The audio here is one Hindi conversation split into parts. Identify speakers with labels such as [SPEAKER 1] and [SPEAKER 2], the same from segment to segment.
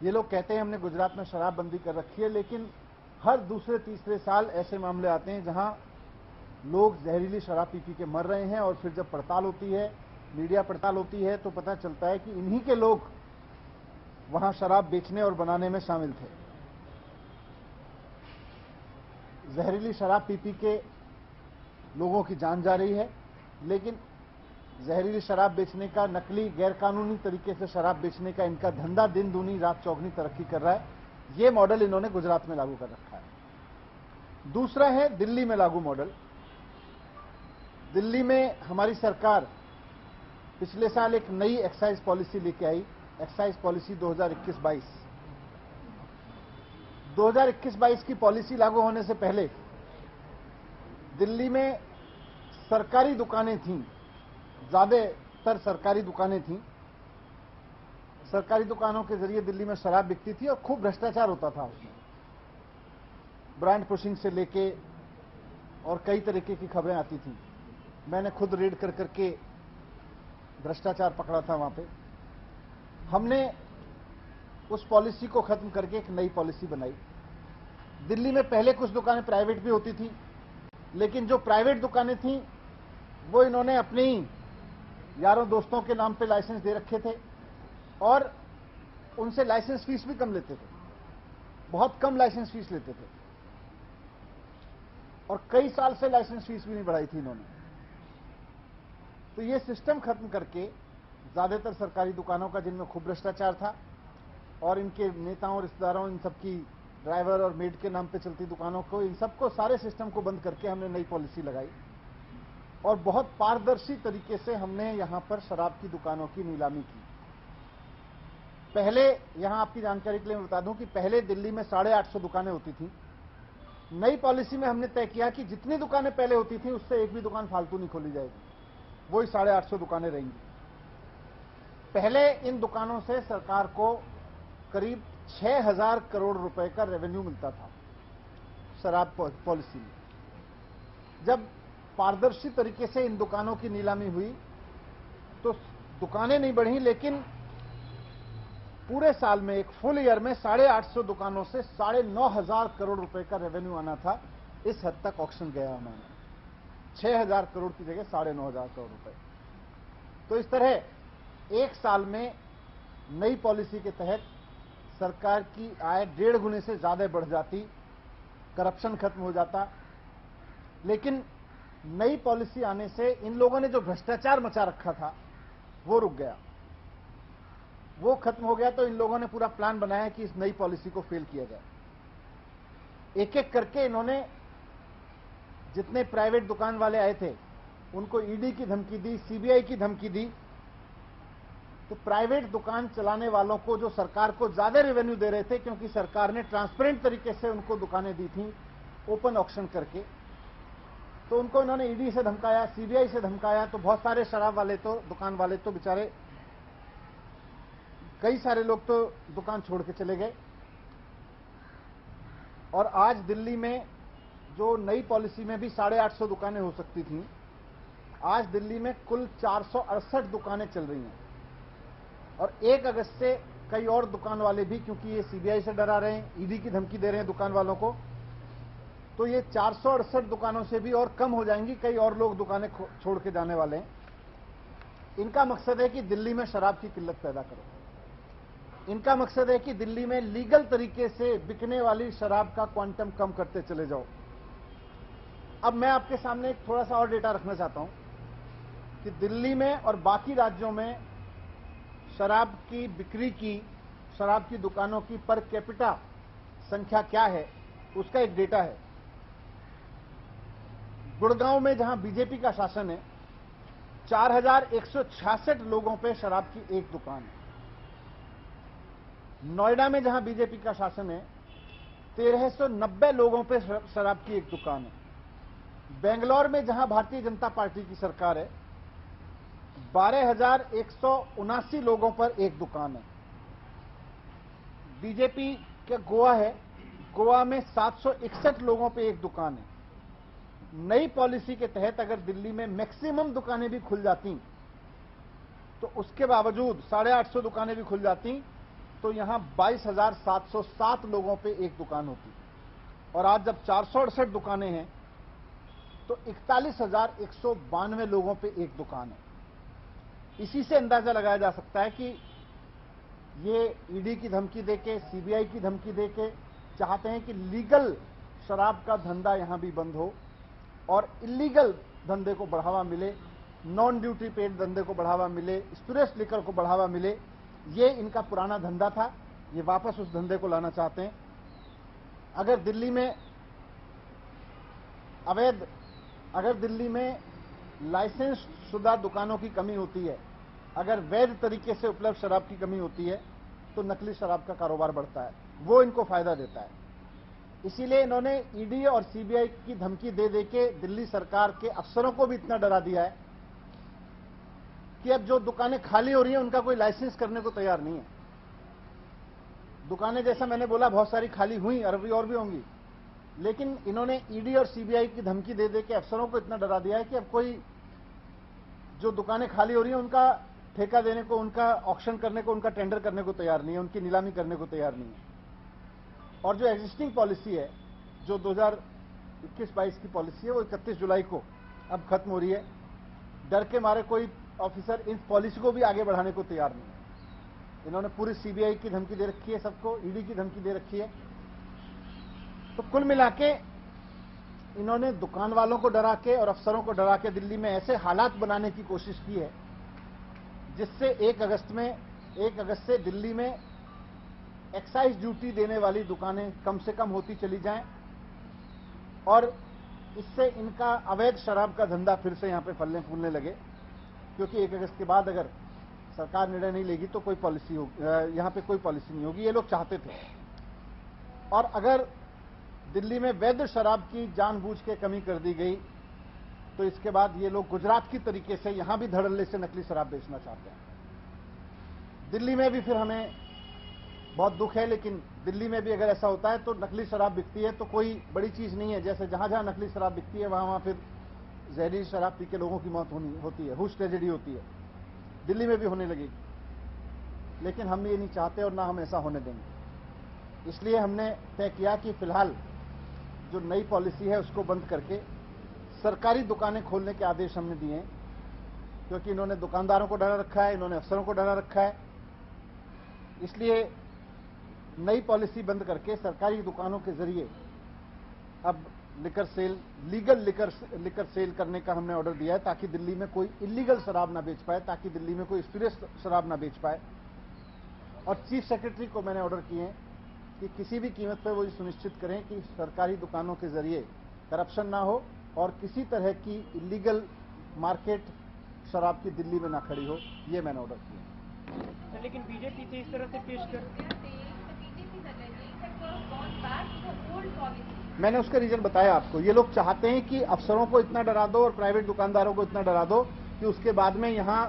[SPEAKER 1] ये लोग कहते हैं हमने गुजरात में शराबबंदी कर रखी है, लेकिन हर दूसरे तीसरे साल ऐसे मामले आते हैं जहां लोग जहरीली शराब पी के मर रहे हैं, और फिर जब पड़ताल होती है, मीडिया पड़ताल होती है, तो पता चलता है कि इन्हीं के लोग वहां शराब बेचने और बनाने में शामिल थे। जहरीली शराब पी के लोगों की जान जा रही है, लेकिन जहरीली शराब बेचने का, नकली गैरकानूनी तरीके से शराब बेचने का इनका धंधा दिन दूनी रात चौगनी तरक्की कर रहा है। ये मॉडल इन्होंने गुजरात में लागू कर रखा है। दूसरा है दिल्ली में लागू मॉडल। दिल्ली में हमारी सरकार पिछले साल एक नई एक्साइज पॉलिसी लेके आई, एक्साइज पॉलिसी 2021-22। 2021-22 की पॉलिसी लागू होने से पहले दिल्ली में सरकारी दुकानें थीं, ज्यादातर सरकारी दुकानें थीं। सरकारी दुकानों के जरिए दिल्ली में शराब बिकती थी और खूब भ्रष्टाचार होता था उसमें, ब्रांड पुशिंग से लेके और कई तरीके की खबरें आती थीं। मैंने खुद रेड कर करके भ्रष्टाचार पकड़ा था वहां पे। हमने उस पॉलिसी को खत्म करके एक नई पॉलिसी बनाई। दिल्ली में पहले कुछ दुकानें प्राइवेट भी होती थी, लेकिन जो प्राइवेट दुकानें थीं वो इन्होंने अपने यारों दोस्तों के नाम पे लाइसेंस दे रखे थे, और उनसे लाइसेंस फीस भी कम लेते थे, बहुत कम लाइसेंस फीस लेते थे, और कई साल से लाइसेंस फीस भी नहीं बढ़ाई थी इन्होंने। तो ये सिस्टम खत्म करके ज्यादातर सरकारी दुकानों का, जिनमें खूब भ्रष्टाचार था, और इनके नेताओं, रिश्तेदारों, इन सबकी ड्राइवर और मेड के नाम पे चलती दुकानों को, इन सबको, सारे सिस्टम को बंद करके हमने नई पॉलिसी लगाई, और बहुत पारदर्शी तरीके से हमने यहां पर शराब की दुकानों की नीलामी की। पहले, यहां आपकी जानकारी के लिए मैं बता दूं कि पहले दिल्ली में 850 दुकानें होती थी। नई पॉलिसी में हमने तय किया कि जितनी दुकानें पहले होती थी उससे एक भी दुकान फालतू नहीं खोली जाएगी, वही 850 दुकानें रहेंगी। पहले इन दुकानों से सरकार को करीब 6000 करोड़ रुपए का रेवेन्यू मिलता था शराब पॉलिसी में। जब पारदर्शी तरीके से इन दुकानों की नीलामी हुई तो दुकानें नहीं बढ़ी, लेकिन पूरे साल में, एक फुल ईयर में 850 दुकानों से 9500 करोड़ रुपए का रेवेन्यू आना था। इस हद तक ऑक्शन गया हमारा, 6000 करोड़ की जगह 9500 करोड़ रुपए। तो इस तरह एक साल में नई पॉलिसी के तहत सरकार की आय 1.5 गुने से ज्यादा बढ़ जाती, करप्शन खत्म हो जाता। लेकिन नई पॉलिसी आने से इन लोगों ने जो भ्रष्टाचार मचा रखा था वो रुक गया, वो खत्म हो गया। तो इन लोगों ने पूरा प्लान बनाया कि इस नई पॉलिसी को फेल किया जाए। एक एक करके इन्होंने जितने प्राइवेट दुकान वाले आए थे उनको ईडी की धमकी दी, सीबीआई की धमकी दी। तो प्राइवेट दुकान चलाने वालों को, जो सरकार को ज्यादा रेवेन्यू दे रहे थे, क्योंकि सरकार ने ट्रांसपेरेंट तरीके से उनको दुकानें दी थी ओपन ऑक्शन करके, तो उनको इन्होंने ईडी से धमकाया, सीबीआई से धमकाया। तो बहुत सारे शराब वाले तो, दुकान वाले तो बेचारे, कई सारे लोग तो दुकान छोड़ के चले गए। और आज दिल्ली में, जो नई पॉलिसी में भी 850 दुकानें हो सकती थीं, आज दिल्ली में कुल 468 दुकानें चल रही हैं। और 1 अगस्त से कई और दुकान वाले भी, क्योंकि ये सीबीआई से डरा रहे हैं, ईडी की धमकी दे रहे हैं दुकान वालों को, तो ये 468 दुकानों से भी और कम हो जाएंगी। कई और लोग दुकानें छोड़ के जाने वाले हैं। इनका मकसद है कि दिल्ली में शराब की किल्लत पैदा करो। इनका मकसद है कि दिल्ली में लीगल तरीके से बिकने वाली शराब का क्वांटम कम करते चले जाओ। अब मैं आपके सामने एक थोड़ा सा और डेटा रखना चाहता हूं कि दिल्ली में और बाकी राज्यों में शराब की बिक्री की, शराब की दुकानों की पर कैपिटा संख्या क्या है, उसका एक डेटा है। गुड़गांव में, जहां बीजेपी का शासन है, 4166 लोगों पे शराब की एक दुकान है। नोएडा में, जहां बीजेपी का शासन है, 1390 लोगों पे शराब की एक दुकान है। बेंगलोर में, जहां भारतीय जनता पार्टी की सरकार है, 12179 लोगों पर एक दुकान है। बीजेपी का गोवा है, गोवा में 761 लोगों पे एक दुकान है। नई पॉलिसी के तहत अगर दिल्ली में मैक्सिमम दुकानें भी खुल जाती, तो उसके बावजूद 850 दुकानें भी खुल जाती, तो यहां 22,707 लोगों पे एक दुकान होती, और आज जब 468 दुकानें हैं तो 41,192 लोगों पे एक दुकान है। इसी से अंदाजा लगाया जा सकता है कि ये ईडी की धमकी देके, सीबीआई की धमकी देके चाहते हैं कि लीगल शराब का धंधा यहां भी बंद हो और इलीगल धंधे को बढ़ावा मिले, नॉन ड्यूटी पेड धंधे को बढ़ावा मिले, स्पिरिट्स लिकर को बढ़ावा मिले। ये इनका पुराना धंधा था, ये वापस उस धंधे को लाना चाहते हैं। अगर दिल्ली में लाइसेंस शुदा दुकानों की कमी होती है, अगर वैध तरीके से उपलब्ध शराब की कमी होती है, तो नकली शराब का कारोबार बढ़ता है, वो इनको फायदा देता है। इसीलिए इन्होंने ईडी और सीबीआई की धमकी दे देके दिल्ली सरकार के अफसरों को भी इतना डरा दिया है कि अब जो दुकानें खाली हो रही हैं उनका कोई लाइसेंस करने को तैयार नहीं है। दुकानें, जैसा मैंने बोला, बहुत सारी खाली हुई, अरबी और भी होंगी, लेकिन इन्होंने ईडी और सीबीआई की धमकी दे दे के अफसरों को इतना डरा दिया है कि अब कोई जो दुकानें खाली हो रही हैं उनका ठेका देने को, उनका ऑक्शन करने को, उनका टेंडर करने को तैयार नहीं है, उनकी नीलामी करने को तैयार नहीं है। और जो एग्जिस्टिंग पॉलिसी है, जो 2021-22 की पॉलिसी है, वो 31 जुलाई को अब खत्म हो रही है। डर के मारे कोई ऑफिसर इस पॉलिसी को भी आगे बढ़ाने को तैयार नहीं है। इन्होंने पूरी सीबीआई की धमकी दे रखी है, सबको ईडी की धमकी दे रखी है। तो कुल मिला के इन्होंने दुकान वालों को डरा के और अफसरों को डरा के दिल्ली में ऐसे हालात बनाने की कोशिश की है जिससे 1 अगस्त से दिल्ली में एक्साइज ड्यूटी देने वाली दुकानें कम से कम होती चली जाएं और इससे इनका अवैध शराब का धंधा फिर से यहां पे फलने फूलने लगे, क्योंकि 1 अगस्त के बाद अगर सरकार निर्णय नहीं लेगी तो कोई पॉलिसी होगी, यहां पे कोई पॉलिसी नहीं होगी। ये लोग चाहते थे। और अगर दिल्ली में वैध शराब की जानबूझ के कमी कर दी गई तो इसके बाद ये लोग गुजरात की तरीके से यहां भी धड़ल्ले से नकली शराब बेचना चाहते हैं। दिल्ली में भी फिर हमें बहुत दुख है, लेकिन दिल्ली में भी अगर ऐसा होता है तो नकली शराब बिकती है तो कोई बड़ी चीज नहीं है। जैसे जहां जहां नकली शराब बिकती है वहां फिर जहरीली शराब पी के लोगों की मौत होती है, हुश ट्रेजेडी होती है। दिल्ली में भी होने लगेगी, लेकिन हम ये नहीं चाहते और ना हम ऐसा होने देंगे। इसलिए हमने तय किया कि फिलहाल जो नई पॉलिसी है उसको बंद करके सरकारी दुकानें खोलने के आदेश हमने दिए हैं, क्योंकि इन्होंने दुकानदारों को डरा रखा है, इन्होंने अफसरों को डरा रखा है। इसलिए नई पॉलिसी बंद करके सरकारी दुकानों के जरिए अब लीगल लिकर सेल करने का हमने ऑर्डर दिया है, ताकि दिल्ली में कोई इलीगल शराब ना बेच पाए, ताकि दिल्ली में कोई स्पिरिट्स शराब ना बेच पाए। और चीफ सेक्रेटरी को मैंने ऑर्डर किए हैं कि किसी भी कीमत पर वो ये सुनिश्चित करें कि सरकारी दुकानों के जरिए करप्शन ना हो और किसी तरह की इलीगल मार्केट शराब की दिल्ली में ना खड़ी हो। ये मैंने ऑर्डर किया।
[SPEAKER 2] लेकिन बीजेपी से इस तरह से पेश कर,
[SPEAKER 1] मैंने उसका रीजन बताया आपको। ये लोग चाहते हैं कि अफसरों को इतना डरा दो और प्राइवेट दुकानदारों को इतना डरा दो कि उसके बाद में यहां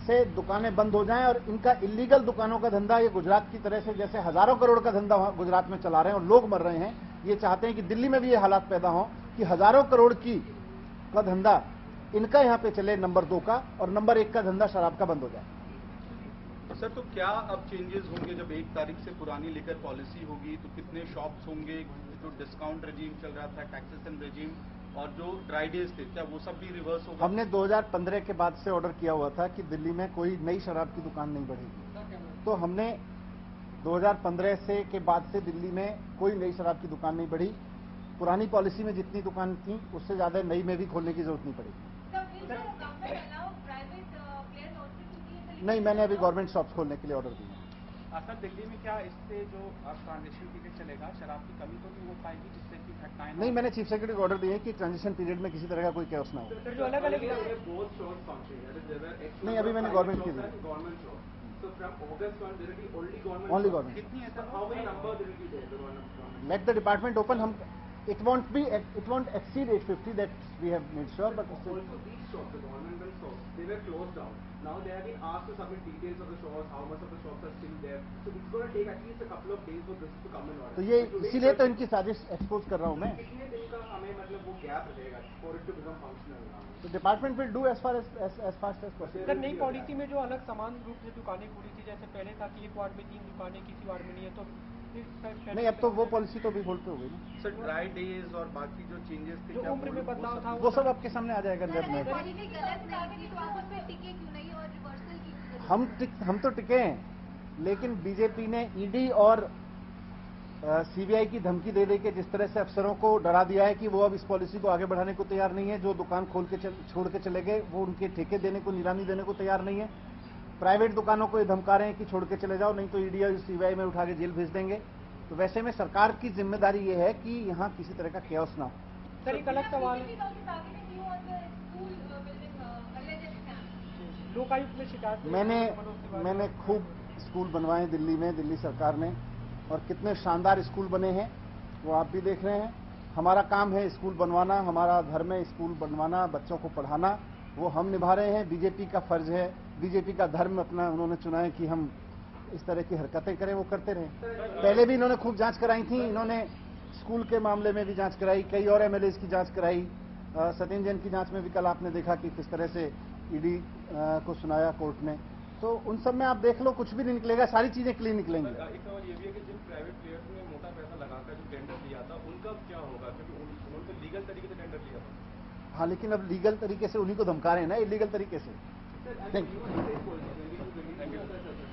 [SPEAKER 1] से दुकानें बंद हो जाएं और इनका इलीगल दुकानों का धंधा, ये गुजरात की तरह से जैसे हजारों करोड़ का धंधा गुजरात में चला रहे हैं और लोग मर रहे हैं, ये चाहते हैं कि दिल्ली में भी ये हालात पैदा हो कि हजारों करोड़ का धंधा इनका यहां पे चले, नंबर 2 का, और नंबर 1 का धंधा शराब का बंद हो जाए।
[SPEAKER 3] सर, तो क्या अब चेंजेस होंगे? जब 1 तारीख से पुरानी लिकर पॉलिसी होगी तो कितने शॉप्स होंगे? जो डिस्काउंट रेजीम चल रहा था, टैक्सेशन रेजीम और जो ड्राई डेज थे, क्या वो सब भी रिवर्स होगा?
[SPEAKER 1] हमने 2015 के बाद से ऑर्डर किया हुआ था कि दिल्ली में कोई नई शराब की दुकान नहीं बढ़ेगी, तो हमने 2015 से के बाद से दिल्ली में कोई नई शराब की दुकान नहीं बढ़ी। पुरानी पॉलिसी में जितनी दुकान थी उससे ज्यादा नई में भी खोलने की जरूरत नहीं पड़ेगी। नहीं, मैंने अभी गवर्नमेंट शॉप्स खोलने के लिए ऑर्डर दिया।
[SPEAKER 2] सर, दिल्ली में क्या इससे जो ट्रांजिशन पीरियड चलेगा, शराब की कमी तो नहीं हो पाएगी जिससे कि घटनाएं?
[SPEAKER 1] नहीं, मैंने चीफ सेक्रेटरी को ऑर्डर दिए कि ट्रांजिशन पीरियड में किसी तरह का कोई कैओस ना हो।
[SPEAKER 2] सर, जो अलग अलग
[SPEAKER 1] नहीं, अभी मैंने गवर्नमेंट की दी। Only government. Let the department open. हम It won't exceed 850, that we have made sure, but still.
[SPEAKER 4] Also these shops, the government-run shops, they were closed down. Now they have been asked to submit details of the shops, how much of the shops are still there. So it's going to take at least a couple of days for this to come in order.
[SPEAKER 1] तो ये
[SPEAKER 4] Today
[SPEAKER 1] इसीलिए तो इनकी साजिश एक्सपोज कर रहा हूं मैं.
[SPEAKER 4] कितने दिन का हमें मतलब वो गैप रहेगा for it to become functional now?
[SPEAKER 1] तो department will do as fast as possible.
[SPEAKER 5] Sir नई पॉलिसी में जो अलग समान रूप से दुकानें खुली थी, जैसे पहले था कि एक वार्ड में 3 दुकानें, किसी वार्ड में नहीं है, तो
[SPEAKER 1] नहीं, अब तो वो पॉलिसी तो भी होल्ड पे हो गई ना.
[SPEAKER 3] सर ड्राई डेज और बाकी जो चेंजेस थे
[SPEAKER 5] जो
[SPEAKER 3] क्या
[SPEAKER 5] उम्र में बदलाव था
[SPEAKER 1] वो सब आपके सामने आ जाएगा जब में. हम तो टिके हैं, लेकिन बीजेपी ने ईडी और सीबीआई की धमकी दे के जिस तरह से अफसरों को डरा दिया है कि वो अब इस पॉलिसी को आगे बढ़ाने को तैयार नहीं है. जो दुकान छोड़ के चले गए वो उनके ठेके देने को, नीलामी देने को तैयार नहीं है. प्राइवेट दुकानों को ये धमका रहे हैं कि छोड़ के चले जाओ, नहीं तो ईडी और सीबीआई में उठा के जेल भेज देंगे. तो वैसे में सरकार की जिम्मेदारी ये है कि यहाँ किसी तरह का केओस ना हो.
[SPEAKER 5] सर एक अलग सवाल है, लोकायुक्त में शिकायत
[SPEAKER 1] मैंने खूब स्कूल बनवाए दिल्ली में, दिल्ली सरकार ने, और कितने शानदार स्कूल बने हैं वो आप भी देख रहे हैं. हमारा काम है स्कूल बनवाना, हमारा धर्म है स्कूल बनवाना, बच्चों को पढ़ाना, वो हम निभा रहे हैं. बीजेपी का फर्ज है, बीजेपी का धर्म अपना उन्होंने चुना है कि हम इस तरह की हरकतें करें, वो करते रहे. पहले भी इन्होंने खूब जांच कराई थी. इन्होंने स्कूल के मामले में भी जांच कराई, कई और एमएलए की जांच कराई. सत्येंद्र जैन की जांच में भी कल आपने देखा कि किस तरह से ईडी को सुनाया कोर्ट ने. तो उन सब में आप देख लो, कुछ भी नहीं निकलेगा, सारी चीजें क्लीन निकलेंगी.
[SPEAKER 6] एक सवाल ये भी है कि जिन प्राइवेट प्लेयर्स ने मोटा पैसा लगाकर जो टेंडर लिया था उनका क्या होगा, क्योंकि उन्होंने तो लीगल तरीके से टेंडर लिया था.
[SPEAKER 1] हाँ, लेकिन अब लीगल तरीके से उन्हीं को धमका रहे हैं ना, इलीगल तरीके से.
[SPEAKER 4] Sir, and you want to say policy, when we do 22,